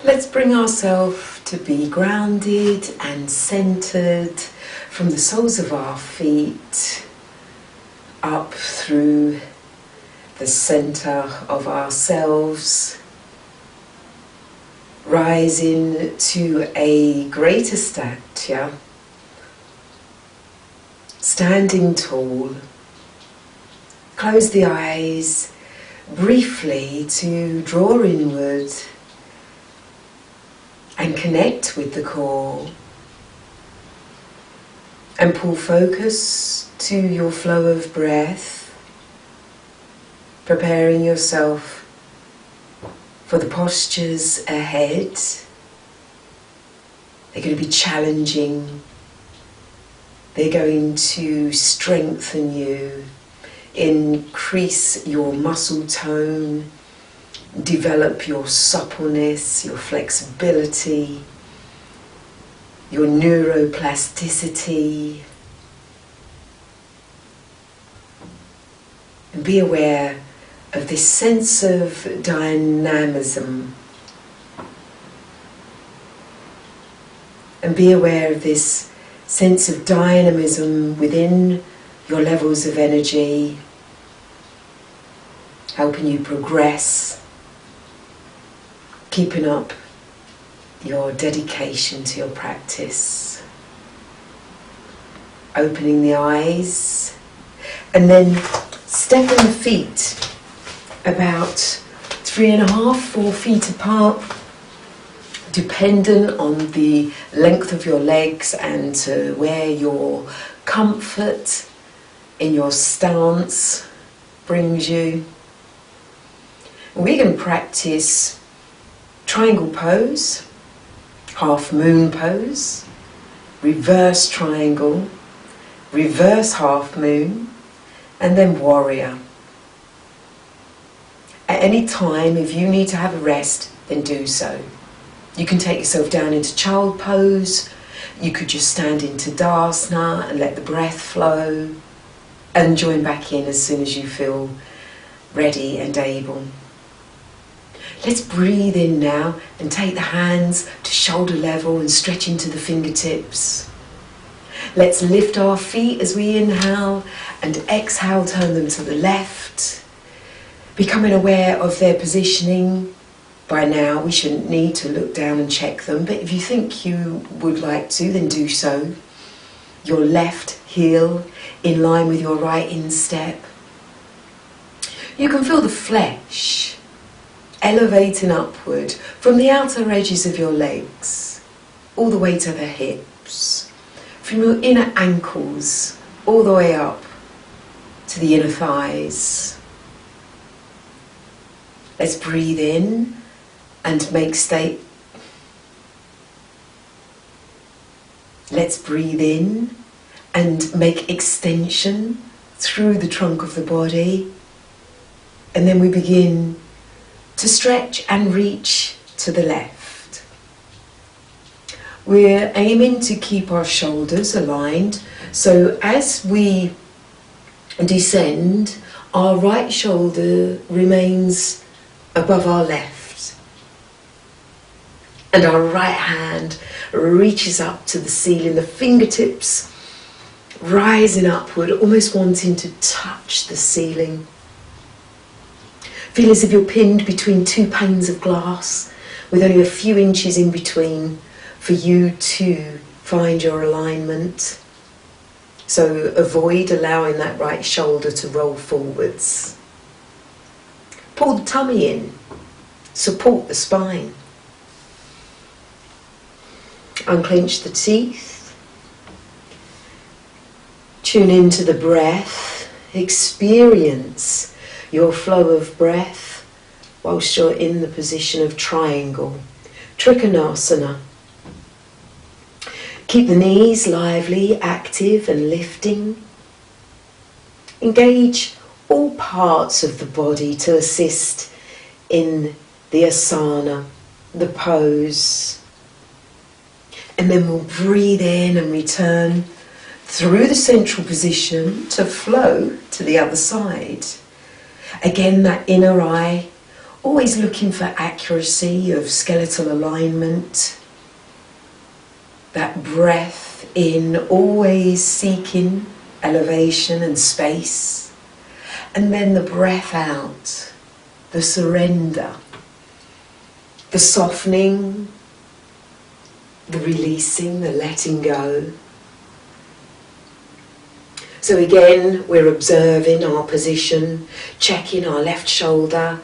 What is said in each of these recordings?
Let's bring ourselves to be grounded and centered from the soles of our feet up through the center of ourselves, rising to a greater stature, standing tall. Close the eyes briefly to draw inward and connect with the core, and pull focus to your flow of breath, preparing yourself for the postures ahead. They're going to be challenging. They're going to strengthen you, increase your muscle tone, develop your suppleness, your flexibility, your neuroplasticity. And be aware of this sense of dynamism. And be aware of this sense of dynamism within your levels of energy, helping you progress, keeping up your dedication to your practice. Opening the eyes and then stepping the feet about 3.5, 4 feet apart, dependent on the length of your legs and where your comfort in your stance brings you. We can practice triangle pose, half moon pose, reverse triangle, reverse half moon, and then warrior. At any time, if you need to have a rest, then do so. You can take yourself down into child pose. You could just stand into Tadasana and let the breath flow, and join back in as soon as you feel ready and able. Let's breathe in now and take the hands to shoulder level and stretch into the fingertips. Let's lift our feet as we inhale and exhale, turn them to the left. Becoming aware of their positioning. By now we shouldn't need to look down and check them, but if you think you would like to, then do so. Your left heel in line with your right instep. You can feel the flesh elevating upward from the outer edges of your legs all the way to the hips, from your inner ankles all the way up to the inner thighs. Let's breathe in and make state. Let's breathe in and make extension through the trunk of the body, and then we begin to stretch and reach to the left. We're aiming to keep our shoulders aligned, so as we descend, our right shoulder remains above our left, and our right hand reaches up to the ceiling, the fingertips rising upward, almost wanting to touch the ceiling. Feel as if you're pinned between 2 panes of glass with only a few inches in between for you to find your alignment. So avoid allowing that right shoulder to roll forwards. Pull the tummy in, support the spine. Unclench the teeth. Tune into the breath. Experience your flow of breath whilst you're in the position of triangle. Trikonasana. Keep the knees lively, active and lifting. Engage all parts of the body to assist in the asana, the pose. And then we'll breathe in and return through the central position to flow to the other side. Again, that inner eye Always looking for accuracy of skeletal alignment. That breath in, always seeking elevation and space. And then the breath out, the surrender, the softening, the releasing, the letting go. So again, we're observing our position, checking our left shoulder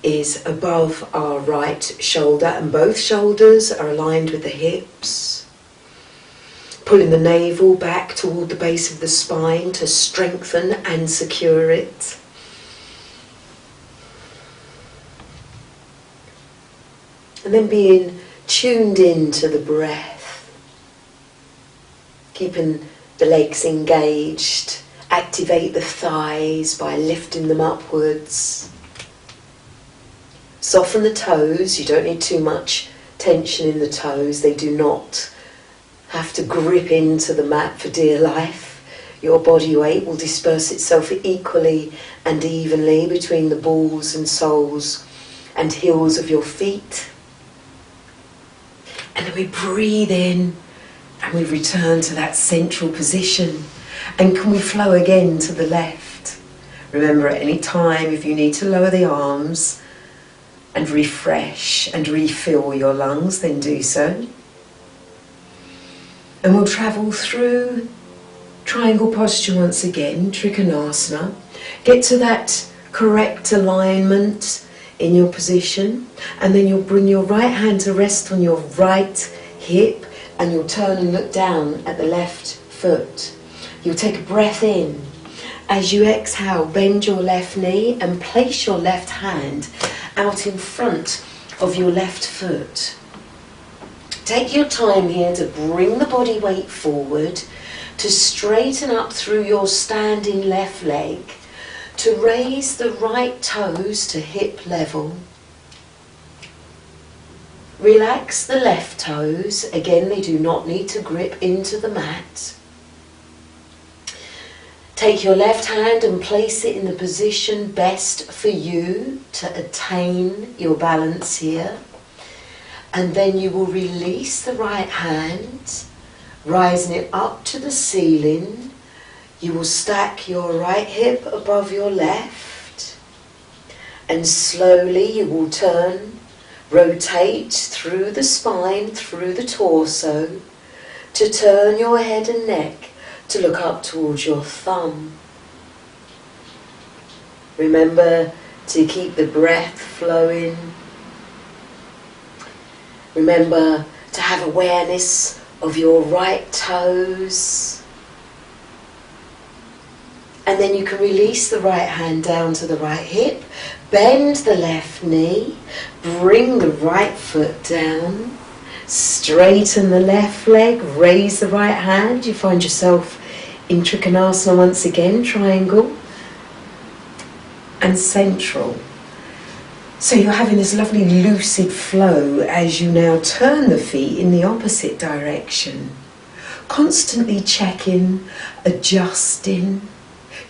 is above our right shoulder and both shoulders are aligned with the hips. Pulling the navel back toward the base of the spine to strengthen and secure it. And then being tuned into the breath, keeping the legs engaged, activate the thighs by lifting them upwards. Soften the toes, you don't need too much tension in the toes, they do not have to grip into the mat for dear life. Your body weight will disperse itself equally and evenly between the balls and soles and heels of your feet. And then we breathe in and we return to that central position. And can we flow again to the left? Remember, at any time, if you need to lower the arms and refresh and refill your lungs, then do so. And we'll travel through triangle posture once again, Trikonasana. Get to that correct alignment in your position, and then you'll bring your right hand to rest on your right hip, and you'll turn and look down at the left foot. You'll take a breath in. As you exhale, bend your left knee and place your left hand out in front of your left foot. Take your time here to bring the body weight forward, to straighten up through your standing left leg, to raise the right toes to hip level. Relax the left toes. Again, they do not need to grip into the mat. Take your left hand and place it in the position best for you to attain your balance here. And then you will release the right hand, rising it up to the ceiling. You will stack your right hip above your left, and slowly you will turn, rotate through the spine, through the torso, to turn your head and neck to look up towards your thumb. Remember to keep the breath flowing. Remember to have awareness of your right toes. And then you can release the right hand down to the right hip, bend the left knee, bring the right foot down, straighten the left leg, raise the right hand. You find yourself in Trikonasana once again, triangle and central. So you're having this lovely lucid flow as you now turn the feet in the opposite direction, constantly checking, adjusting,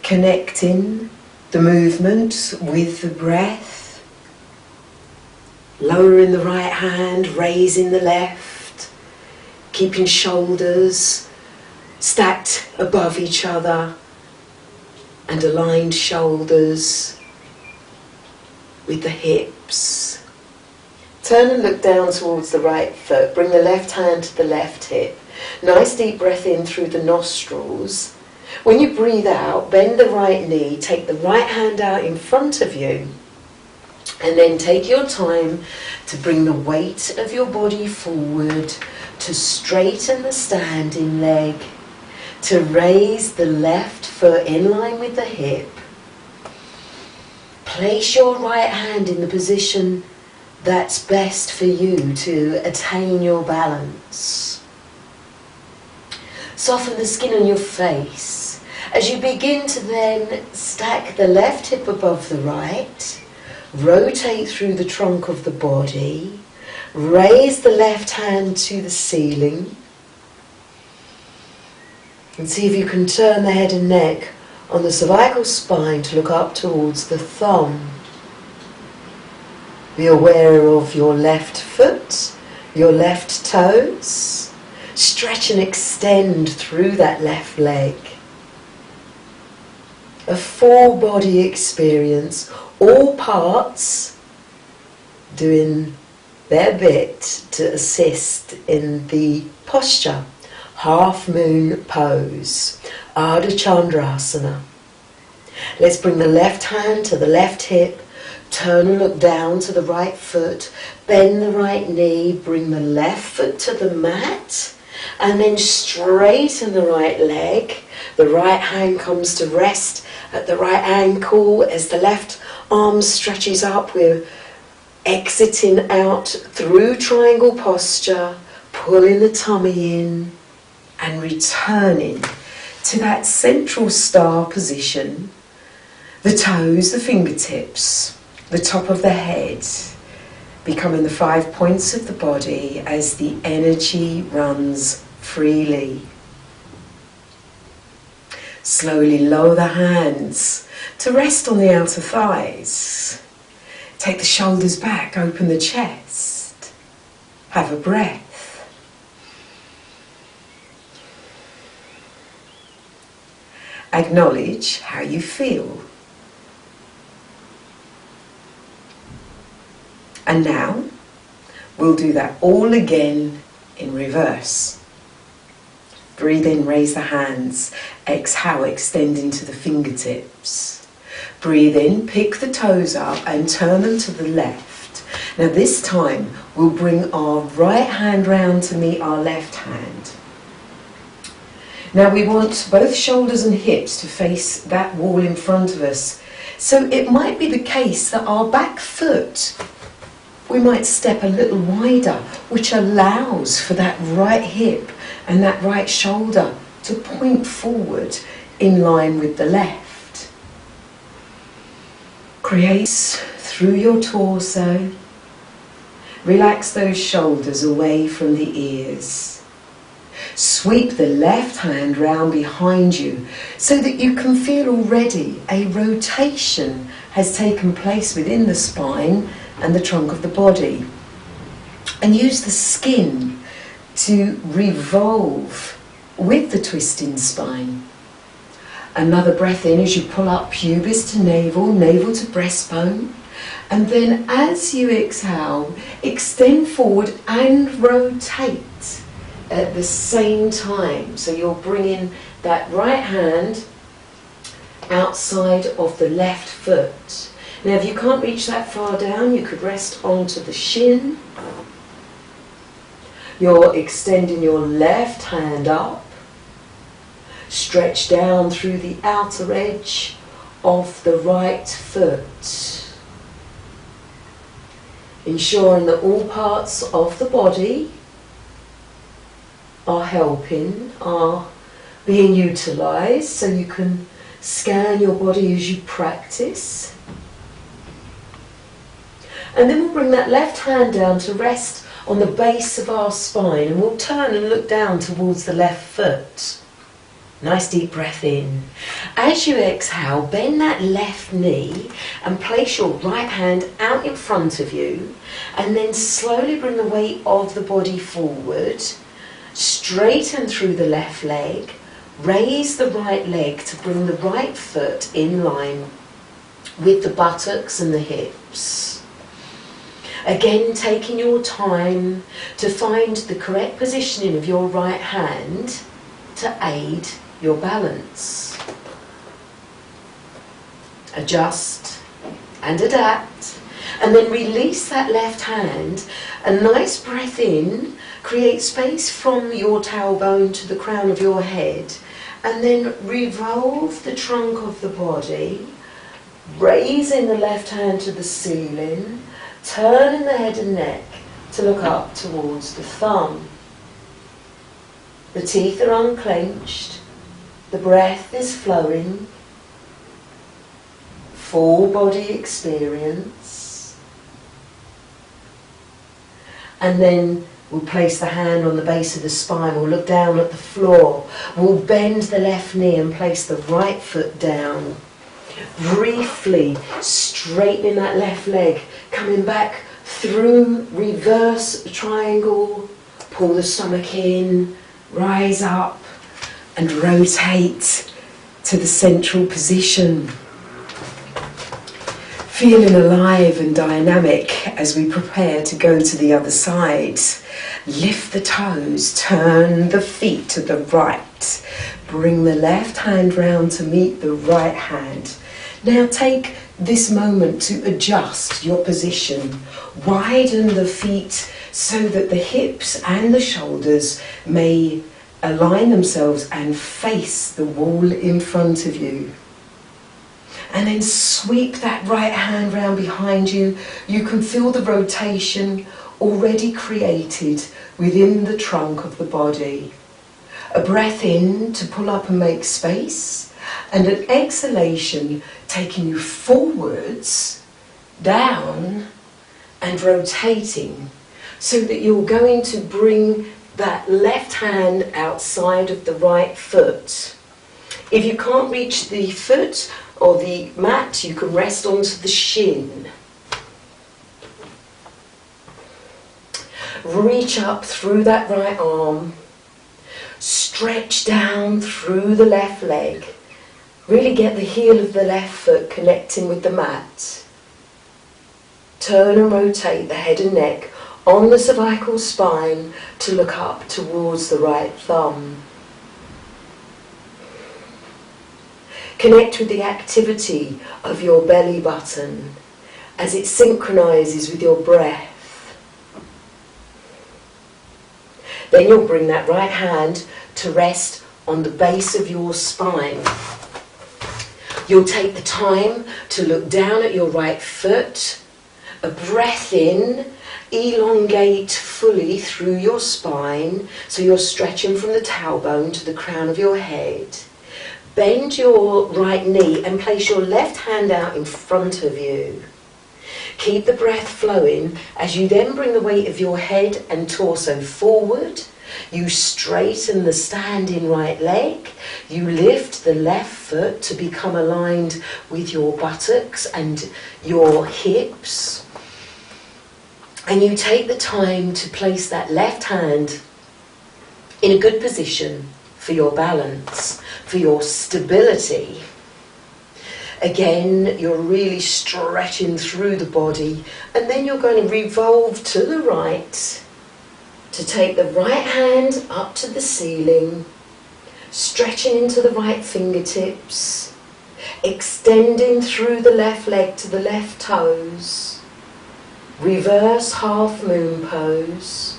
connecting the movement with the breath, lowering the right hand, raising the left, keeping shoulders stacked above each other and aligned shoulders with the hips. Turn and look down towards the right foot. Bring the left hand to the left hip. Nice deep breath in through the nostrils. When you breathe out, bend the right knee, take the right hand out in front of you, and then take your time to bring the weight of your body forward, to straighten the standing leg, to raise the left foot in line with the hip. Place your right hand in the position that's best for you to attain your balance. Soften the skin on your face as you begin to then stack the left hip above the right, rotate through the trunk of the body, raise the left hand to the ceiling, and see if you can turn the head and neck on the cervical spine to look up towards the thumb. Be aware of your left foot, your left toes. Stretch and extend through that left leg. A full body experience, all parts doing their bit to assist in the posture. Half moon pose, Ardha Chandrasana. Let's bring the left hand to the left hip, turn and look down to the right foot, bend the right knee, bring the left foot to the mat, and then straighten the right leg. The right hand comes to rest at the right ankle as the left arm stretches up. We're exiting out through triangle posture, pulling the tummy in and returning to that central star position. The toes, the fingertips, the top of the head, becoming the 5 points of the body as the energy runs freely. Slowly lower the hands to rest on the outer thighs. Take the shoulders back, open the chest. Have a breath. Acknowledge how you feel. And now, we'll do that all again in reverse. Breathe in, raise the hands. Exhale, extend into the fingertips. Breathe in, pick the toes up and turn them to the left. Now this time, we'll bring our right hand round to meet our left hand. Now we want both shoulders and hips to face that wall in front of us. So it might be the case that our back foot, we might step a little wider, which allows for that right hip and that right shoulder to point forward in line with the left. Create through your torso. Relax those shoulders away from the ears. Sweep the left hand round behind you so that you can feel already a rotation has taken place within the spine and the trunk of the body. And use the skin to revolve with the twisting spine. Another breath in as you pull up pubis to navel, navel to breastbone. And then as you exhale, extend forward and rotate at the same time. So you're bringing that right hand outside of the left foot. Now if you can't reach that far down, you could rest onto the shin. You're extending your left hand up. Stretch down through the outer edge of the right foot. Ensuring that all parts of the body are helping, are being utilised, so you can scan your body as you practice. And then we'll bring that left hand down to rest on the base of our spine, and we'll turn and look down towards the left foot. Nice deep breath in. As you exhale, bend that left knee and place your right hand out in front of you, and then slowly bring the weight of the body forward. Straighten through the left leg. Raise the right leg to bring the right foot in line with the buttocks and the hips. Again, taking your time to find the correct positioning of your right hand to aid your balance. Adjust and adapt, and then release that left hand. A nice breath in, create space from your tailbone to the crown of your head, and then revolve the trunk of the body, raising the left hand to the ceiling, turning the head and neck to look up towards the thumb. The teeth are unclenched, the breath is flowing, full body experience. And then we'll place the hand on the base of the spine, we'll look down at the floor, we'll bend the left knee and place the right foot down. Briefly straightening that left leg, coming back through reverse triangle, pull the stomach in, rise up and rotate to the central position. Feeling alive and dynamic as we prepare to go to the other side. Lift the toes, turn the feet to the right. Bring the left hand round to meet the right hand. Now take this moment to adjust your position. Widen the feet so that the hips and the shoulders may align themselves and face the wall in front of you. And then sweep that right hand round behind you. You can feel the rotation already created within the trunk of the body. A breath in to pull up and make space, and an exhalation taking you forwards, down and rotating, so that you're going to bring that left hand outside of the right foot. If you can't reach the foot or the mat, you can rest onto the shin. Reach up through that right arm. Stretch down through the left leg. Really get the heel of the left foot connecting with the mat. Turn and rotate the head and neck on the cervical spine to look up towards the right thumb. Connect with the activity of your belly button as it synchronizes with your breath. Then you'll bring that right hand to rest on the base of your spine. You'll take the time to look down at your right foot. A breath in, elongate fully through your spine, so you're stretching from the tailbone to the crown of your head. Bend your right knee and place your left hand out in front of you. Keep the breath flowing as you then bring the weight of your head and torso forward. You straighten the standing right leg. You lift the left foot to become aligned with your buttocks and your hips. And you take the time to place that left hand in a good position for your balance, for your stability. Again, you're really stretching through the body, and then you're going to revolve to the right to take the right hand up to the ceiling, stretching into the right fingertips, extending through the left leg to the left toes. Reverse half moon pose.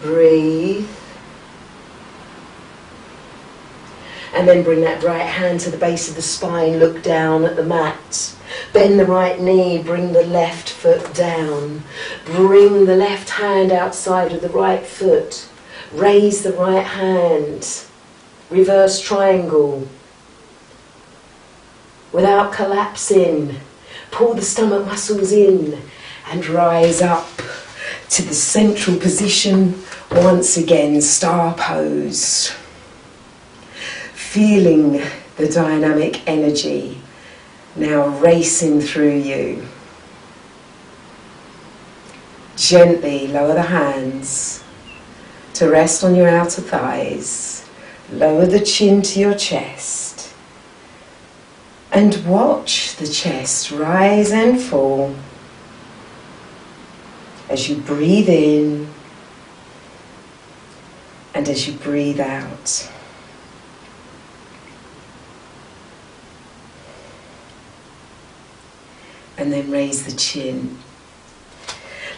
Breathe. And then bring that right hand to the base of the spine, look down at the mat. Bend the right knee, bring the left foot down. Bring the left hand outside of the right foot. Raise the right hand. Reverse triangle. Without collapsing, pull the stomach muscles in and rise up to the central position. Once again, star pose. Feeling the dynamic energy now racing through you. Gently lower the hands to rest on your outer thighs. Lower the chin to your chest. And watch the chest rise and fall as you breathe in and as you breathe out. And then raise the chin.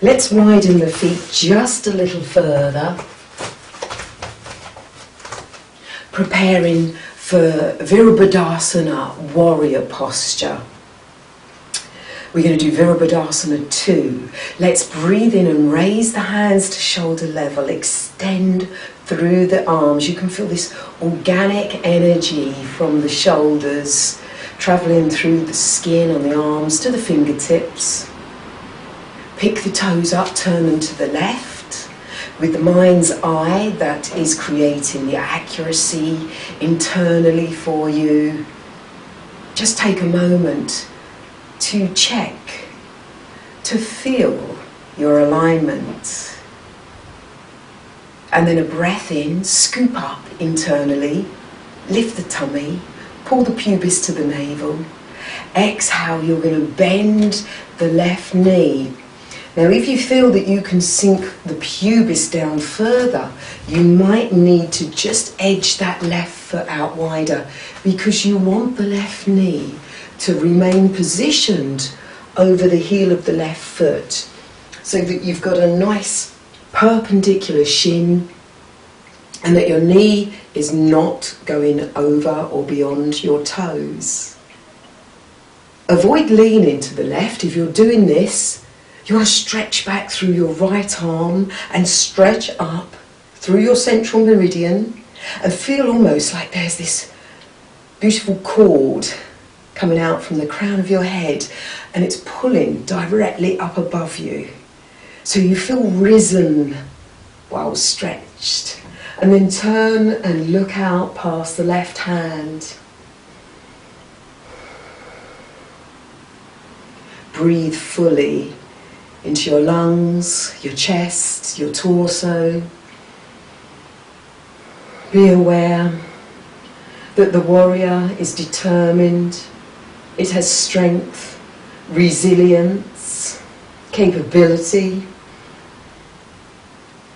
Let's widen the feet just a little further. Preparing for Virabhadrasana warrior posture. We're going to do Virabhadrasana II. Let's breathe in and raise the hands to shoulder level. Extend through the arms. You can feel this organic energy from the shoulders travelling through the skin on the arms to the fingertips. Pick the toes up, turn them to the left with the mind's eye that is creating the accuracy internally for you. Just take a moment to check, to feel alignment. And then a breath in, scoop up internally, lift the tummy, pull the pubis to the navel. Exhale, you're going to bend the left knee. Now if you feel that you can sink the pubis down further, you might need to just edge that left foot out wider, because you want the left knee to remain positioned over the heel of the left foot, so that you've got a nice perpendicular shin and that your knee is not going over or beyond your toes. Avoid leaning to the left. If you're doing this, you want to stretch back through your right arm and stretch up through your central meridian and feel almost like there's this beautiful cord coming out from the crown of your head and it's pulling directly up above you. So you feel risen while stretched. And then turn and look out past the left hand. Breathe fully into your lungs, your chest, your torso. Be aware that the warrior is determined. It has strength, resilience, capability.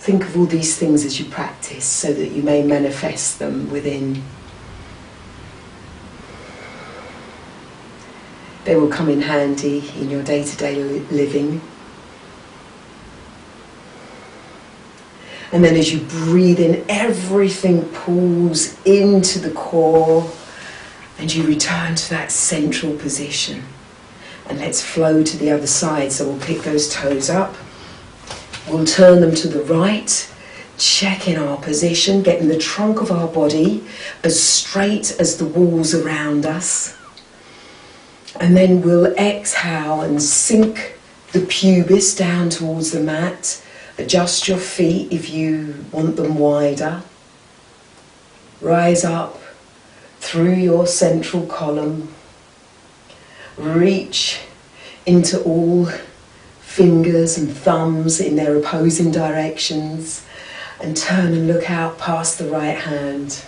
Think of all these things as you practice so that you may manifest them within. They will come in handy in your day-to-day living. And then as you breathe in, everything pulls into the core and you return to that central position. And let's flow to the other side. So we'll pick those toes up. We'll turn them to the right, check in our position, getting the trunk of our body as straight as the walls around us. And then we'll exhale and sink the pubis down towards the mat. Adjust your feet if you want them wider. Rise up through your central column. Reach into all fingers and thumbs in their opposing directions and turn and look out past the right hand.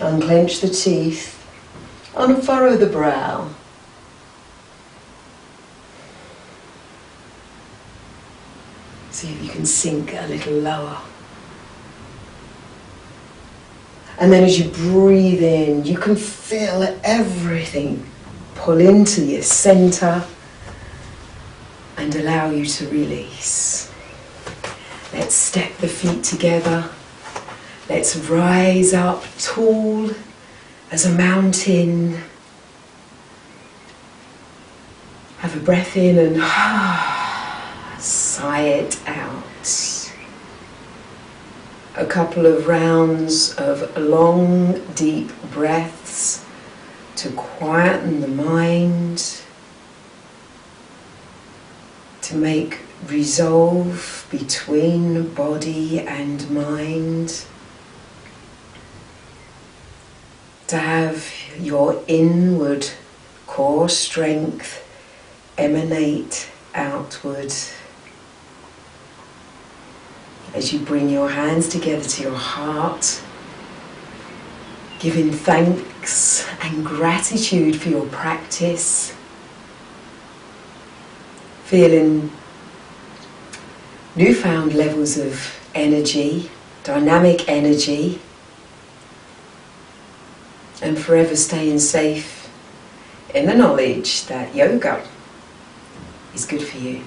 Unclench the teeth. Unfurrow the brow. See if you can sink a little lower. And then as you breathe in, you can feel everything pull into your center and allow you to release. Let's step the feet together. Let's rise up tall as a mountain. Have a breath in and sigh it out. A couple of rounds of long, deep breaths to quieten the mind, to make resolve between body and mind, to have your inward core strength emanate outward. As you bring your hands together to your heart, giving thanks and gratitude for your practice, feeling newfound levels of energy, dynamic energy, and forever staying safe in the knowledge that yoga is good for you.